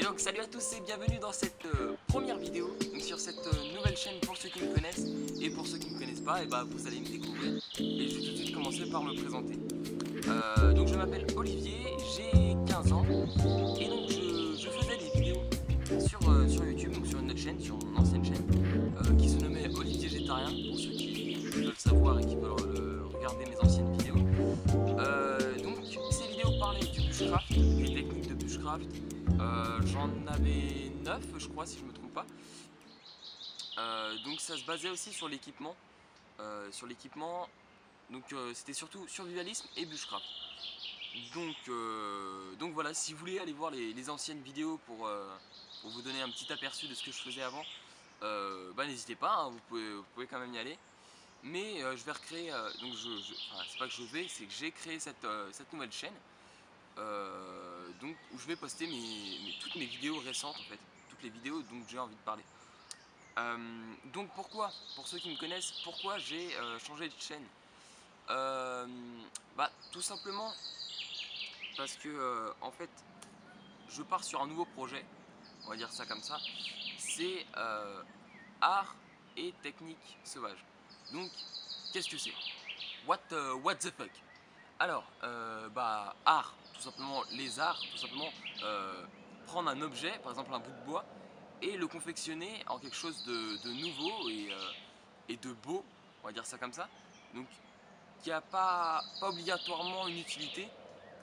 donc salut à tous et bienvenue dans cette première vidéo donc sur cette nouvelle chaîne pour ceux qui me connaissent. Et pour ceux qui ne me connaissent pas, et bah, vous allez me découvrir. Et je vais tout de suite commencer par me présenter. Donc je m'appelle Olivier, j'ai 15 ans. Et donc je faisais des vidéos sur YouTube, donc sur une autre chaîne, sur mon ancienne chaîne, qui se nommait Olivier Gétarien, pour ceux qui veulent savoir et qui veulent regarder mes anciennes vidéos. Donc ces vidéos parlaient du bushcraft, des techniques de bushcraft. J'en avais 9 je crois, si je me trompe pas. Donc ça se basait aussi sur l'équipement. Donc c'était surtout survivalisme et bushcraft. Donc voilà, si vous voulez aller voir les anciennes vidéos pour vous donner un petit aperçu de ce que je faisais avant, bah n'hésitez pas, hein, vous pouvez quand même y aller. Mais je vais recréer, donc enfin, c'est pas que je vais, c'est que j'ai créé cette nouvelle chaîne. Donc où je vais poster toutes mes vidéos récentes en fait, toutes les vidéos dont j'ai envie de parler. Donc pourquoi, pour ceux qui me connaissent, pourquoi j'ai changé de chaîne? Bah tout simplement parce que en fait je pars sur un nouveau projet, on va dire ça comme ça. C'est art et technique sauvage. Donc qu'est-ce que c'est? What the fuck? Alors, bah, art, tout simplement les arts, tout simplement prendre un objet, par exemple un bout de bois, et le confectionner en quelque chose de nouveau et de beau, on va dire ça comme ça. Donc, qui n'a pas obligatoirement une utilité,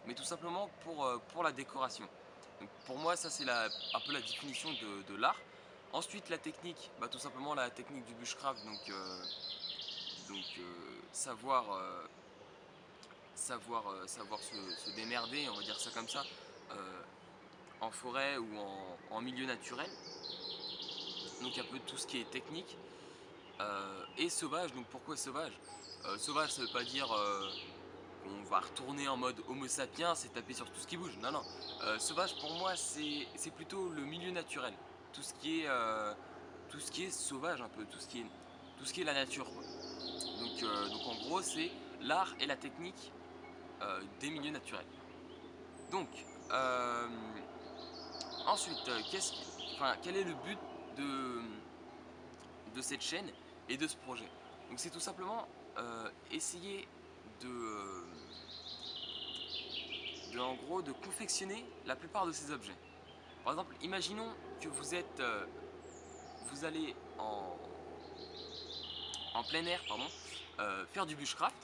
mais tout simplement pour la décoration. Donc, pour moi, ça c'est un peu la définition de l'art. Ensuite, la technique, bah, tout simplement la technique du bushcraft, savoir se démerder, on va dire ça comme ça, euh, en forêt ou en milieu naturel. Donc un peu tout ce qui est technique. Et sauvage, donc pourquoi sauvage? Sauvage, ça veut pas dire qu'on va retourner en mode homo sapiens et taper sur tout ce qui bouge. Non, non. Sauvage, pour moi, c'est plutôt le milieu naturel. Tout ce qui est, tout ce qui est sauvage un peu, tout ce qui est la nature, quoi. Donc en gros, c'est l'art et la technique des milieux naturels. Donc, euh, ensuite, quel est le but de, de cette chaîne et de ce projet? Donc c'est tout simplement essayer en gros, de confectionner la plupart de ces objets. Par exemple, imaginons que vous allez en plein air, pardon, faire du bushcraft.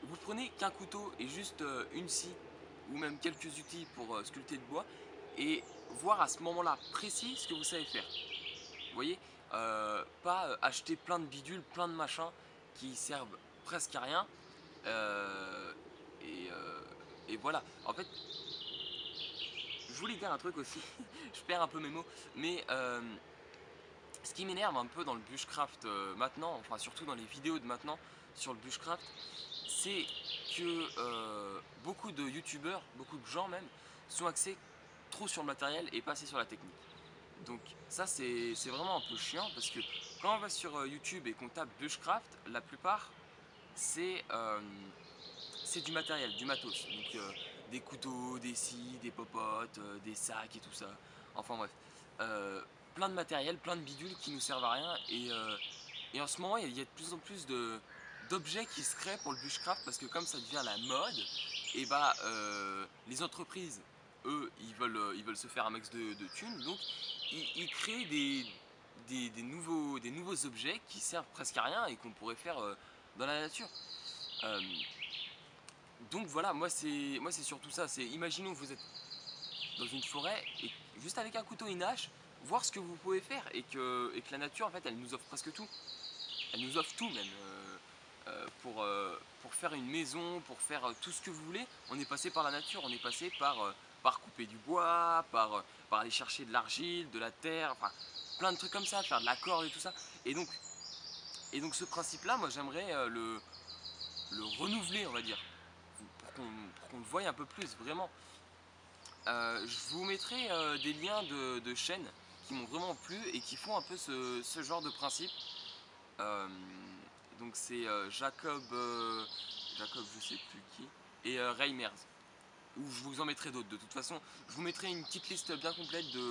Vous prenez qu'un couteau et juste une scie ou même quelques outils pour sculpter de bois et voir à ce moment-là précis ce que vous savez faire. Vous voyez, pas acheter plein de bidules, plein de machins qui servent presque à rien. Euh, et, euh, et voilà. En fait, je voulais dire un truc aussi. Je perds un peu mes mots, mais ce qui m'énerve un peu dans le bushcraft maintenant, enfin surtout dans les vidéos de maintenant sur le bushcraft, c'est que beaucoup de youtubeurs, beaucoup de gens même, sont axés trop sur le matériel et pas assez sur la technique. Donc ça c'est vraiment un peu chiant parce que quand on va sur YouTube et qu'on tape bushcraft, la plupart c'est du matériel, du matos. Donc des couteaux, des scies, des popotes, des sacs et tout ça. Enfin bref. Euh, Plein de matériel, plein de bidules qui nous servent à rien. Et en ce moment, il y a de plus en plus d'objets qui se créent pour le bushcraft parce que comme ça devient la mode, et bah les entreprises, eux, ils veulent se faire un max de thunes. Donc ils créent des nouveaux objets qui servent presque à rien et qu'on pourrait faire dans la nature. Euh, donc voilà, moi c'est surtout ça. C'est imaginons que vous êtes dans une forêt et juste avec un couteau et une hache, voir ce que vous pouvez faire et que la nature en fait elle nous offre presque tout. Elle nous offre tout même. Pour faire une maison, pour faire tout ce que vous voulez, on est passé par la nature, on est passé par couper du bois, par aller chercher de l'argile, de la terre, enfin plein de trucs comme ça, faire de la corde et tout ça. Et donc, et donc ce principe-là, moi j'aimerais le renouveler, on va dire, pour qu'on le voie un peu plus, vraiment. Je vous mettrai des liens de chaînes qui m'ont vraiment plu et qui font un peu ce genre de principe. Euh, donc c'est Jacob je sais plus qui, et Reimers. ou je vous en mettrai d'autres. De toute façon, je vous mettrai une petite liste bien complète du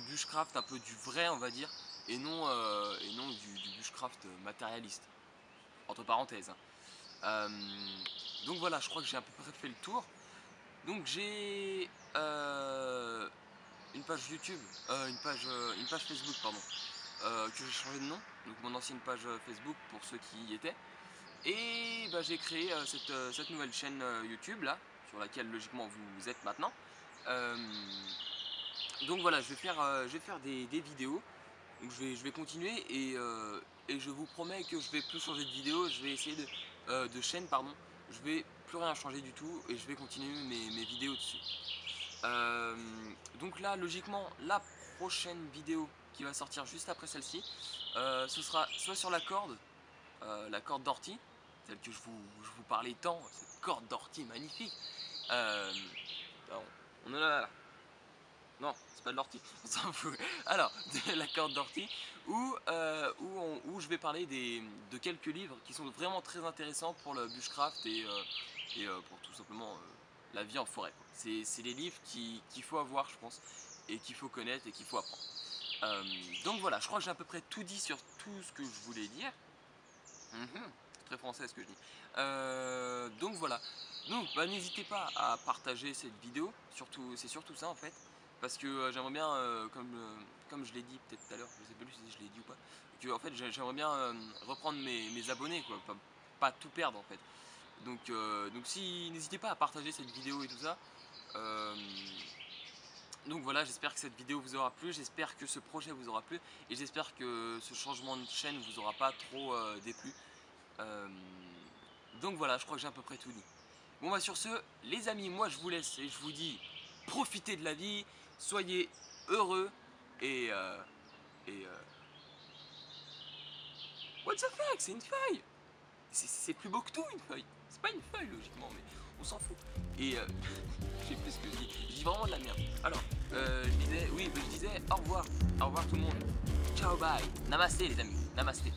bushcraft, un peu du vrai on va dire, et non du bushcraft matérialiste, entre parenthèses. Donc voilà, je crois que j'ai à peu près fait le tour. Donc j'ai une page YouTube, une page Facebook pardon, que j'ai changé de nom, donc mon ancienne page Facebook pour ceux qui y étaient. Et bah, j'ai créé cette nouvelle chaîne YouTube là, sur laquelle logiquement vous êtes maintenant. Euh, donc voilà, je vais faire des vidéos. Donc je vais continuer et je vous promets que je vais plus changer de vidéo, je vais essayer de chaîne pardon. Je vais plus rien changer du tout et je vais continuer mes vidéos dessus. Donc là logiquement la prochaine vidéo qui va sortir juste après celle-ci, ce sera soit sur la corde d'ortie, celle que je vous parlais tant, cette corde d'ortie magnifique. Euh, on en a là. Non, c'est pas de l'ortie, on s'en fout. Alors, de la corde d'ortie, où je vais parler de quelques livres qui sont vraiment très intéressants pour le bushcraft et pour tout simplement la vie en forêt. C'est les livres qu'il faut avoir, je pense, et qu'il faut connaître et qu'il faut apprendre. Donc voilà, je crois que j'ai à peu près tout dit sur tout ce que je voulais dire. C'est très français ce que je dis. Donc voilà. Donc bah, n'hésitez pas à partager cette vidéo, c'est surtout ça en fait. Parce que j'aimerais bien, comme je l'ai dit peut-être tout à l'heure, je sais plus si je l'ai dit ou pas, que en fait j'aimerais bien reprendre mes abonnés quoi, pas tout perdre en fait. Donc si n'hésitez pas à partager cette vidéo et tout ça. Donc voilà, j'espère que cette vidéo vous aura plu, j'espère que ce projet vous aura plu et j'espère que ce changement de chaîne vous aura pas trop déplu. Donc voilà, je crois que j'ai à peu près tout dit. Bon bah sur ce, les amis, moi je vous laisse et je vous dis profitez de la vie, soyez heureux et what the fuck, c'est une feuille. C'est plus beau que tout une feuille. C'est pas une feuille logiquement, mais on s'en fout. Et je sais plus ce que je dis vraiment de la merde. Alors, je disais au revoir tout le monde. Ciao bye, namasté les amis, namasté.